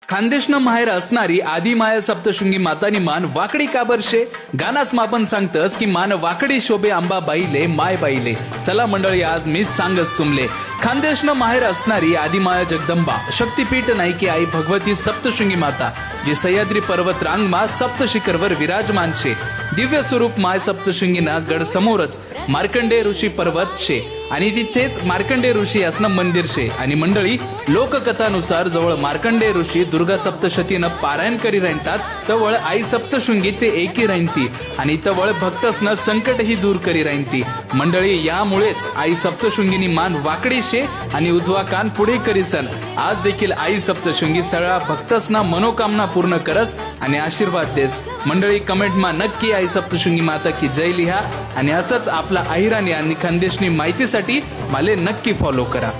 खानदेशनं माहेर असणारी आदिमाया सप्तशृंगी मातानी मान वाकडी का बरशे गानास मापन सांगतस की मान वाकडी शोभे अंबा बाईले माय बाईले. चला मंडळी आज मी सांगस तुमले खानदेशनं माहेर असणारी आदिमाया जगदंबा शक्तीपीठ नाही की आई भगवती सप्तशृंगी माता जी सह्याद्री पर्वत रांगमा सप्त शिखरवर विराजमान छे. दिव्य स्वरूप माय सप्तशृंगीना गड समोरच मार्कंडेय ऋषी पर्वत शे आणि तिथेच मार्कंडेय ऋषी असणं मंदिर शे. आणि मंडळी लोककथानुसार जवळ मार्कंडेय ऋषी दुर्गा सप्तशतीनं पारायण करी राहतात तवळ आई सप्तशृंगी ते एकी राहती आणि तवळ भक्तसनं संकटही दूर करी राहती. मंडळी यामुळेच आई सप्तशृंगीनी मान वाकडी शे आणि उजवा कान पुढे करीसन. आज देखील आई सप्तशृंगी सगळ्या भक्तसना मनोकामना पूर्ण करस आणि आशीर्वाद देस. मंडळी कमेंटमा नक्की आई सप्तशृंगी माता की जय लिहा आणि असंच आपला अहिराणी आणि खानदेशनी माहितीसाठी मला नक्की फॉलो करा.